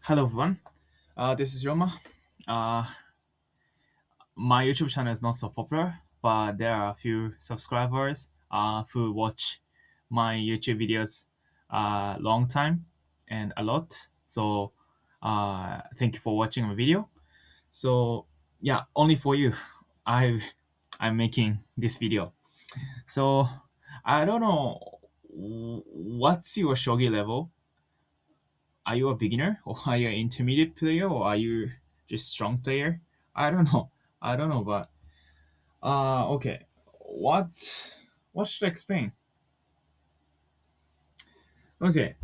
Hello everyone, this is Roma. Uh, my YouTube channel is not so popular, but there are a few subscribers who watch my YouTube videos long time and a lot. So thank you for watching my video. So yeah, only for you, I I'm making this video. So I don't know what's your shogi level. Are you a beginner or are you an intermediate player or are you just strong player? I don't know. I don't know, but okay. What should I explain? Okay.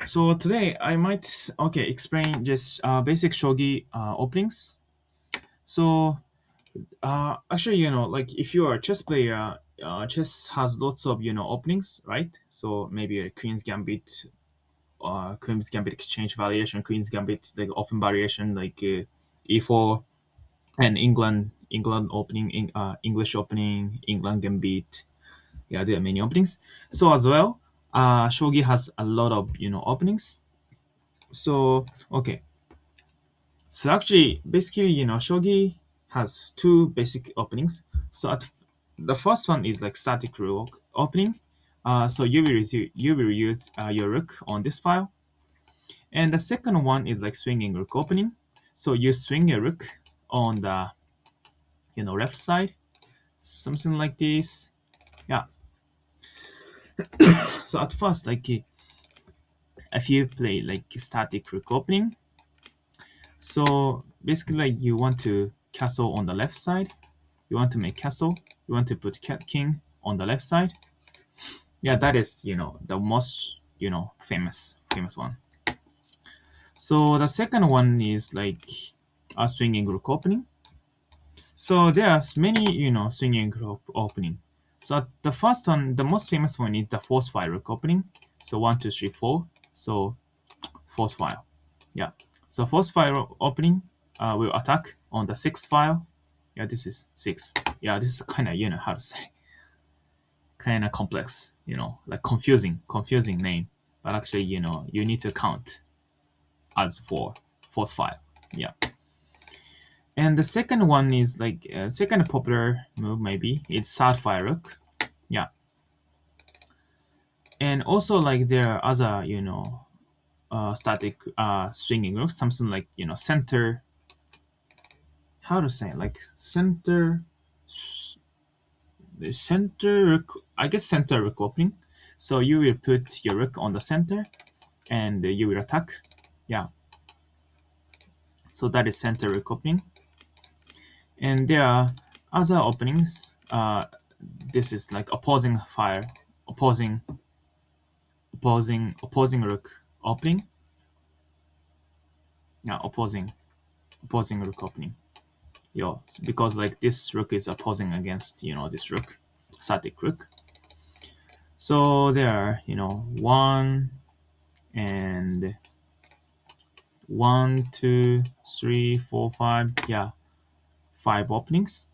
So today I might explain just basic shogi openings. So actually, like if you are a chess player, chess has lots of openings, right? So maybe a Queen's Gambit exchange variation, Queen's Gambit like open variation, like E4 and England opening, English opening, England Gambit. Yeah, there are many openings. So as well, Shogi has a lot of openings. So okay, so actually, basically, Shogi has two basic openings. So the first one is like static rook opening. So you will use your rook on this file. And the second one is like swinging rook opening. So you swing your rook on the left side, something like this. Yeah. So at first, like if you play like static rook opening, so basically like you want to castle on the left side. You want to make castle. You want to put king on the left side. Yeah, that is the most famous one. So the second one is like a swinging rook opening. So there's many, swinging group opening. So the first one, the most famous one is the force file rook opening. So 1, 2, 3, 4. So force file. Yeah. So force file opening will attack on the sixth file. Yeah, this is 6. Yeah, this is kind of, how to say, kind of complex, like confusing name. But actually, you need to count as 4, force file. Yeah. And the second one is like second popular move maybe it's third fire rook. Yeah. And also like there are other static swinging rooks, something like center. How to say like the center rook? I guess center rook opening. So you will put your rook on the center, and you will attack. Yeah. So that is center rook opening. And there are other openings. This is like opposing rook opening. Yeah, opposing rook opening. Yeah, because like this rook is opposing against this rook, static rook. So there are one and 1, 2, 3, 4, 5. Yeah, 5 openings.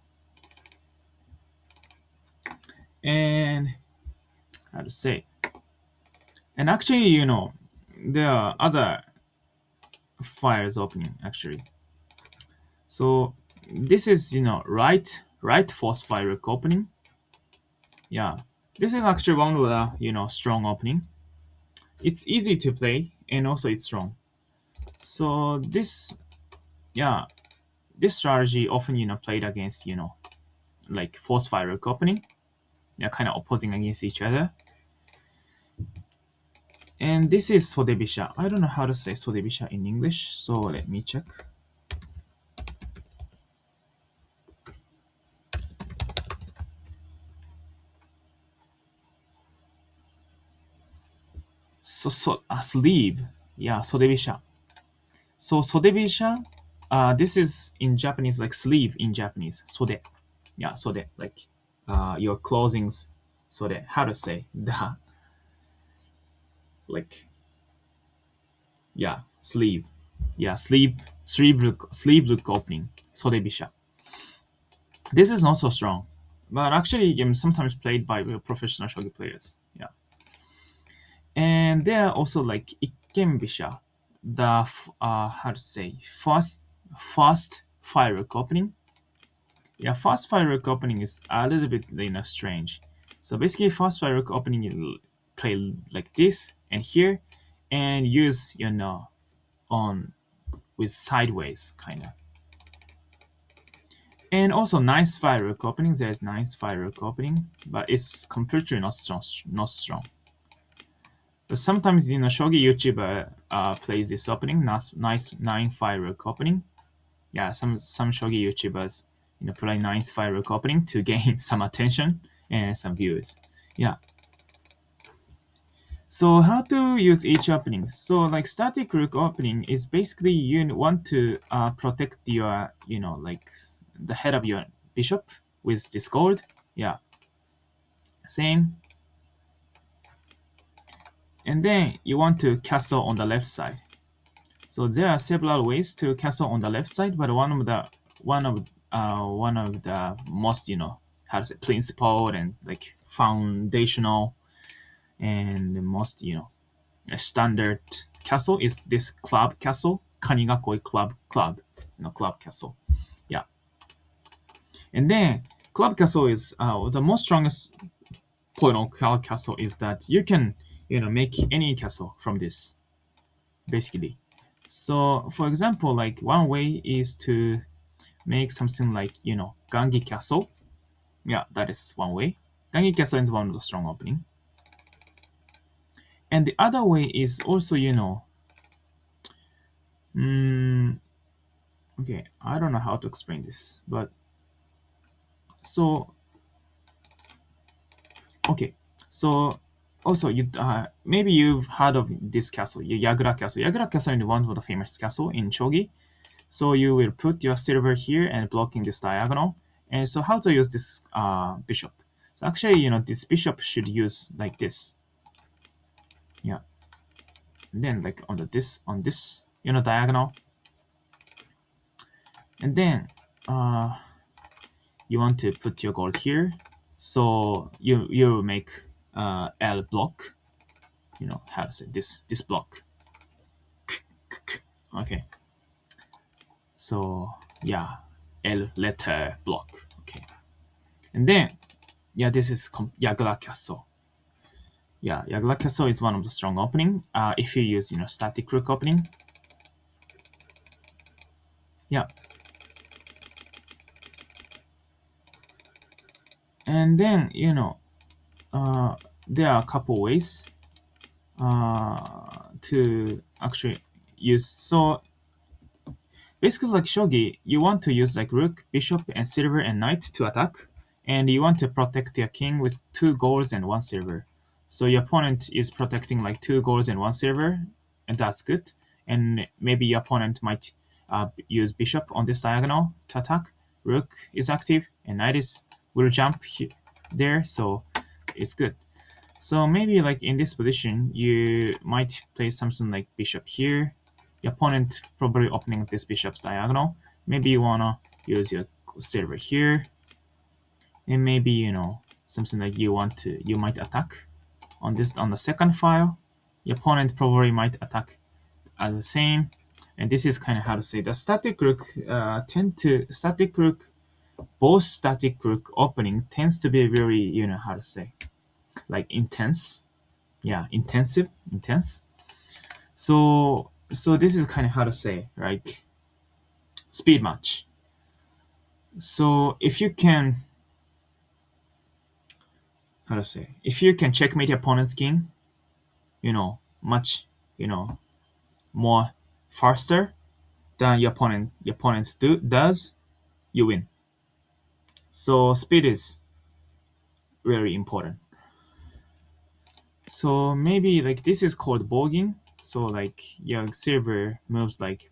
And how to say? And actually, there are other files opening actually. So this is right force fire rook opening. Yeah, this is actually one with a strong opening. It's easy to play and also it's strong. So yeah, this strategy often played against like force fire rook opening. They're kind of opposing against each other. And this is sodebisha. I don't know how to say sodebisha in English, so let me check. So a sleeve. Yeah, sodebisha. So sodebisha, this is in Japanese like sleeve in Japanese. Sode. Yeah, sode like your clothings. Sode. How to say the like yeah sleeve. Yeah, sleeve look opening. Sodebisha. This is not so strong, but actually sometimes played by professional shogi players. Yeah, and there are also like ikkenbisha. the how to say fast file Rook opening. Yeah, fast file Rook opening is a little bit strange. So basically, fast file Rook opening you play like this and here, and use on with sideways kind of. And also nice file Rook opening. There's nice file Rook opening, but it's completely not strong. Not strong. But sometimes Shogi YouTuber plays this opening, nice 9 file Rook opening. Yeah, some Shogi YouTubers play 9 file Rook opening to gain some attention and some views. Yeah. So how to use each opening? So like static Rook opening is basically you want to protect your the head of your bishop with this gold. Yeah. Same. And then you want to castle on the left side. So there are several ways to castle on the left side, but one of the most how to say principled and like foundational and the most standard castle is this club castle, kanigakoi club club castle. Yeah, and then club castle is the most strongest point of club castle is that you can make any castle from this basically. So for example, like one way is to make something like Gangi castle. Yeah, that is one way. Gangi castle is one of the strong opening. And the other way is also okay, I don't know how to explain this, but so okay, so also you maybe you've heard of this castle, Yagura castle. Yagura castle is one of the famous castle in Shogi. So you will put your silver here and blocking this diagonal. And so how to use this bishop? So actually, this bishop should use like this. Yeah. And then like on this diagonal. And then you want to put your gold here. So you make L block. How to say this block. Okay. So yeah, L letter block. Okay. And then yeah, this is Yagura castle. Yeah, Yagura castle is one of the strong opening. If you use static Rook opening. Yeah. And then there are a couple ways to actually use. So basically, like Shogi, you want to use like Rook, Bishop, and Silver and Knight to attack, and you want to protect your king with 2 golds and 1 silver. So your opponent is protecting like 2 golds and 1 silver, and that's good. And maybe your opponent might use Bishop on this diagonal to attack. Rook is active, and Knight will jump there, so it's good. So maybe like in this position, you might play something like Bishop here. Your opponent probably opening this bishop's diagonal. Maybe you wanna use your silver here, and maybe something like you might attack on the second file. Your opponent probably might attack at the same, and this is kind of how to say the static Rook both static Rook opening tends to be very how to say like intense. Yeah, intense. So this is kind of how to say like speed match. So if you can if you can checkmate your opponent's king, much more faster than your opponent's does, you win. So speed is very important. So maybe like this is called bowing. So like your silver moves like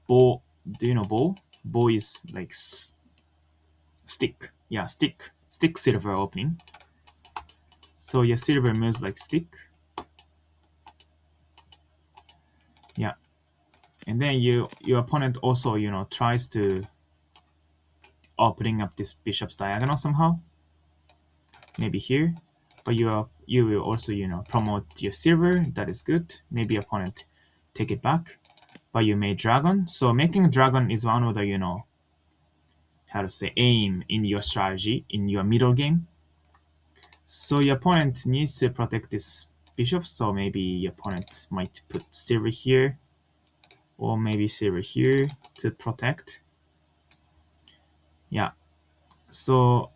bow. Do you know bow? Bow is like stick. Yeah, stick silver opening. So your silver moves like stick. Yeah, and then your opponent also tries to opening up this bishop's diagonal somehow. Maybe here, but you will also promote your silver. That is good. Maybe opponent take it back, but you made dragon. So making a dragon is one of the, how to say, aim in your strategy, in your middle game. So your opponent needs to protect this bishop, so maybe your opponent might put silver here, or maybe silver here to protect. Yeah, so,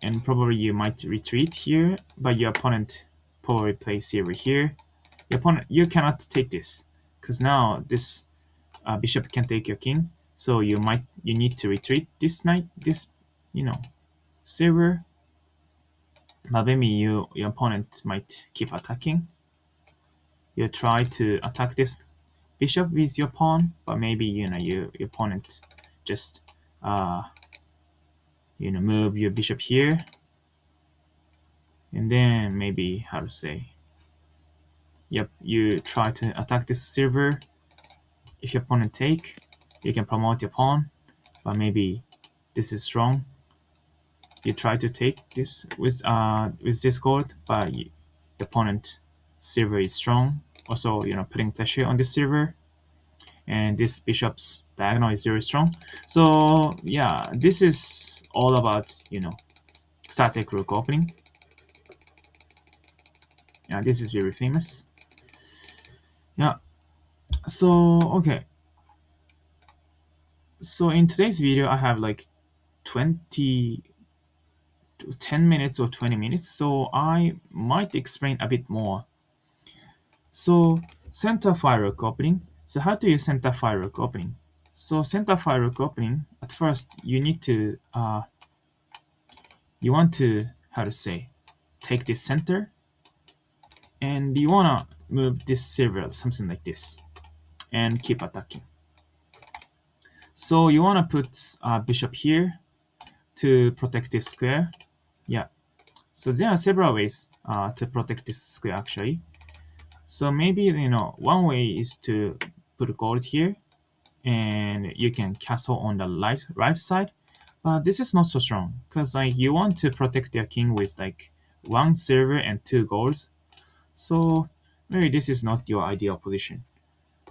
and probably you might retreat here, but your opponent probably plays silver here. Your opponent, you cannot take this, because now this bishop can take your king, so you need to retreat this knight, this, silver. But maybe your opponent might keep attacking. You try to attack this bishop with your pawn, but maybe your opponent just move your bishop here, and then maybe, how to say, yep, you try to attack this silver. If your opponent take, you can promote your pawn, but maybe this is strong. You try to take this with this gold, but the opponent silver is strong. Also, putting pressure on the silver, and this bishop's diagonal is very strong. So yeah, this is all about static rook opening. Yeah, this is very famous. Yeah. So okay. So in today's video, I have like 10 minutes or 20 minutes, so I might explain a bit more. So center file rook opening. So how do you center file rook opening? So center file rook opening, at first you need to you want to, how to say, take this center, and you wanna move this silver, something like this, and keep attacking. So you wanna put bishop here to protect this square. Yeah. So there are several ways to protect this square actually. So maybe one way is to put gold here, and you can castle on the right side. But this is not so strong, because like you want to protect your king with like 1 silver and 2 golds. So maybe this is not your ideal position.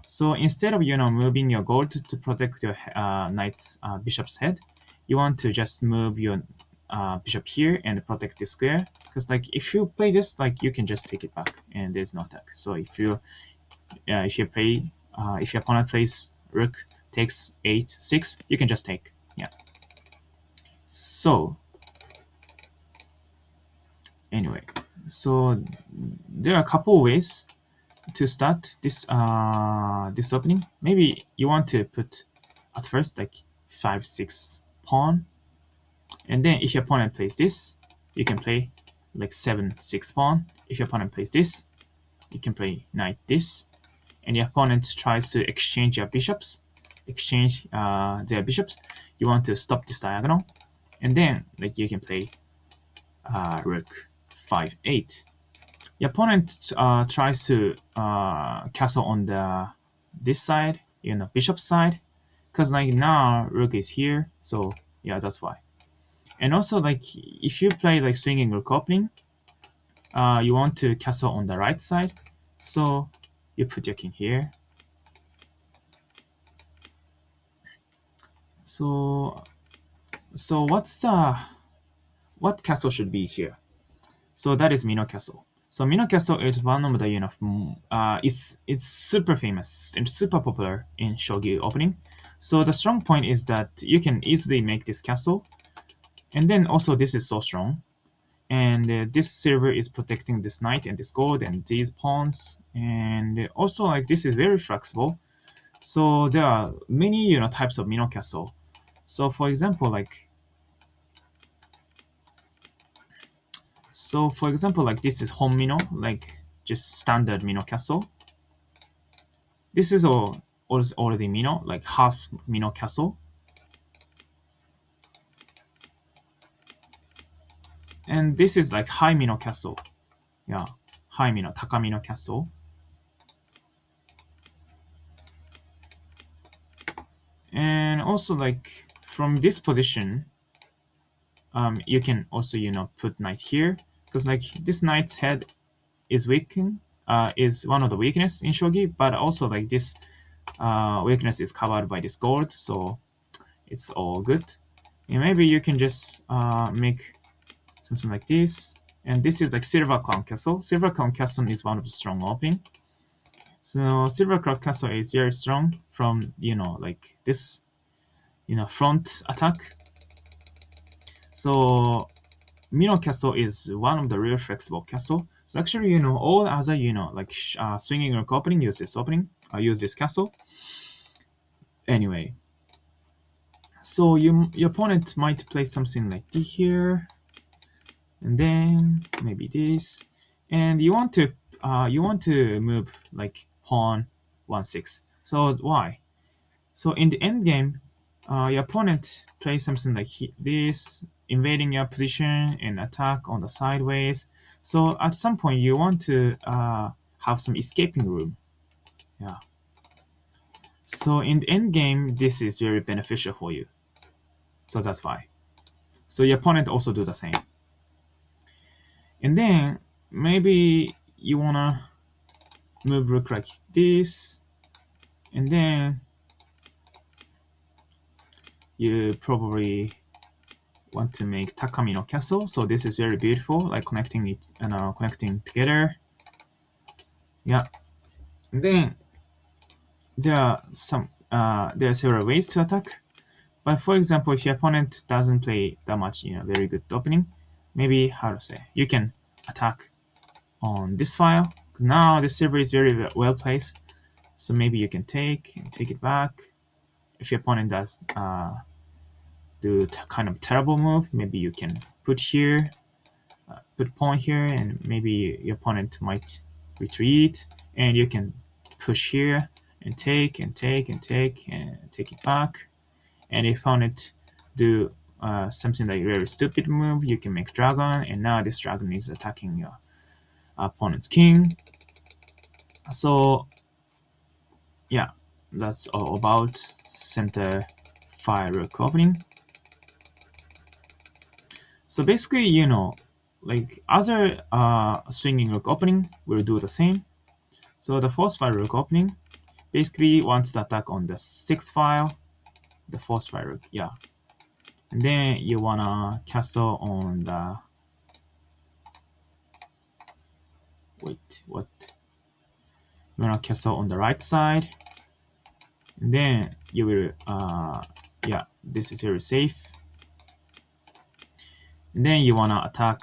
So instead of moving your gold to protect your knight's bishop's head, you want to just move your bishop here and protect the square. Because like if you play this, like you can just take it back and there's no attack. So if your opponent plays rook takes 8-6, you can just take. Yeah. So anyway, so there are a couple ways to start this this opening. Maybe you want to put at first like 5-6 pawn, and then if your opponent plays this, you can play like 7-6 pawn. If your opponent plays this, you can play knight this, and your opponent tries to exchange their bishops. You want to stop this diagonal, and then like you can play rook 5-8. Your opponent tries to castle on this side, bishop side, because like now rook is here, so yeah, that's why. And also like if you play like swinging rook opening, you want to castle on the right side, so you put your king here. So what castle should be here? So that is Mino Castle. So Mino Castle is one of the it's super famous and super popular in Shogi opening. So the strong point is that you can easily make this castle, and then also this is so strong, and this silver is protecting this knight and this gold and these pawns, and also like this is very flexible. So there are many types of Mino Castle. So for example, like this is home Mino, like just standard Mino Castle. This is already Mino, like half Mino Castle. And this is like high Mino Castle. Yeah, high Mino, Taka Mino Castle. And also like from this position, you can also put knight here, because like this knight's head is weakened, is one of the weakness in shogi, but also like this weakness is covered by this gold, so it's all good. And maybe you can just make something like this. And this is like Silver Crown Castle. Silver Crown Castle is one of the strong opening. So Silver Crown Castle is very strong from, like this, front attack. So Mino Castle is one of the real flexible castle. So actually, all other, like swinging Rook Opening use this opening, use this castle. Anyway, so your opponent might play something like this here, and then maybe this, and you want to move like pawn 1-6. So why? So in the end game, your opponent plays something like this, invading your position and attack on the sideways. So at some point you want to have some escaping room. Yeah. So in the end game, this is very beneficial for you. So that's why. So your opponent also do the same. And then maybe you wanna move rook like this, and then you probably want to make Takamino Castle. So this is very beautiful, like connecting it and connecting together. Yeah. And then there are several ways to attack. But for example, if your opponent doesn't play that much, very good opening, maybe how to say you can attack on this file. Because now the silver is very well placed. So maybe you can take it back. If your opponent does do kind of terrible move, maybe you can put here, put pawn here, and maybe your opponent might retreat, and you can push here and take and take and take and take it back. And if opponent do something like very stupid move, you can make dragon, and now this dragon is attacking your opponent's king. So yeah, that's all about center File Rook Opening. So basically, like other swinging Rook Opening will do the same. So the fourth File Rook Opening basically wants to attack on the sixth file, the fourth File Rook, yeah. And then you wanna castle on the what? You wanna castle on the right side, and then you will yeah, this is very safe. And then you wanna attack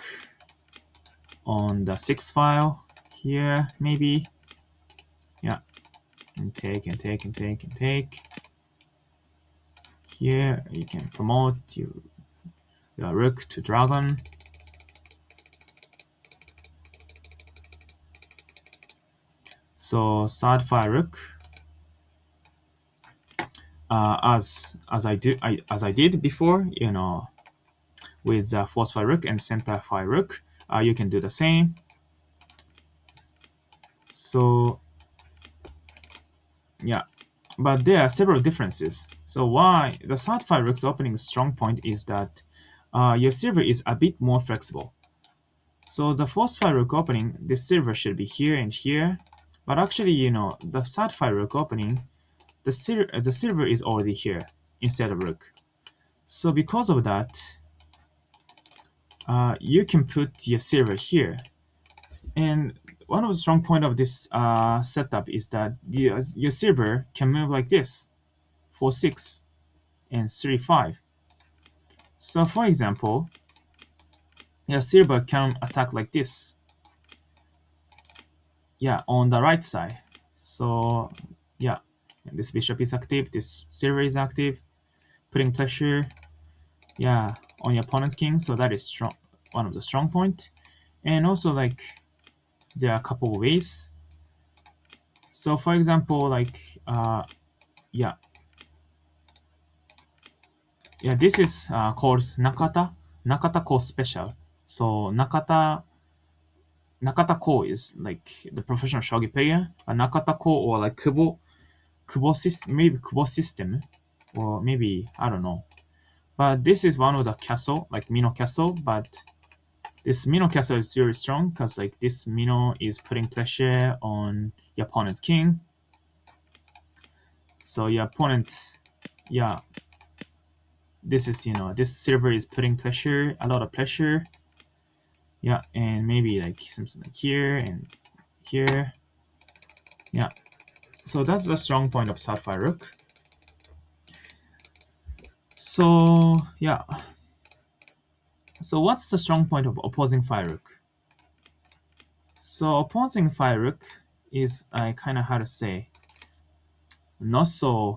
on the sixth file here, maybe. Yeah, and take and take and take and take. Here you can promote your rook to dragon. So third File Rook, as I did before, with the fourth File Rook and center File Rook, you can do the same. So yeah, but there are several differences. So why the third File Rook's opening strong point is that your silver is a bit more flexible. So the fourth File Rook opening, this silver should be here and here, but actually, the third File Rook opening, the silver is already here instead of rook. So because of that, you can put your silver here. And one of the strong point of this setup is that your silver can move like this, 4-6 and 3-5. So for example, your silver can attack like this. Yeah, on the right side. So yeah, this bishop is active, this silver is active, putting pressure, yeah, on your opponent's king. So that is strong, one of the strong point. And also like there are a couple of ways. So for example, like yeah, this is called Nakata Ko special. So Nakata Ko is like the professional shogi player. Nakata Ko or like Kubo system, maybe Kubo system, or maybe I don't know. But this is one of the castle, like Mino Castle, but This Mino castle is very strong because like this Mino is putting pressure on your opponent's king. So your opponent, yeah, this is, this silver is putting pressure, a lot of pressure. Yeah, and maybe like something like here and here. Yeah, so that's the strong point of File Rook. So yeah, so what's the strong point of opposing File Rook? So opposing File Rook is, I kind of how to say, not so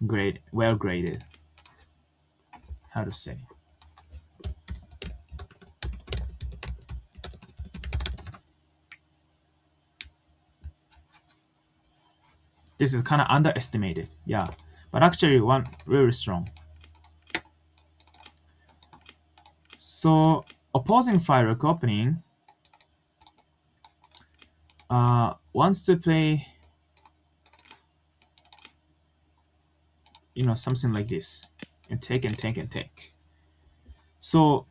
great, well graded. How to say? This is kind of underestimated, yeah, but actually one really strong. So opposing File Rook Opening wants to play, something like this, and take and take and take. So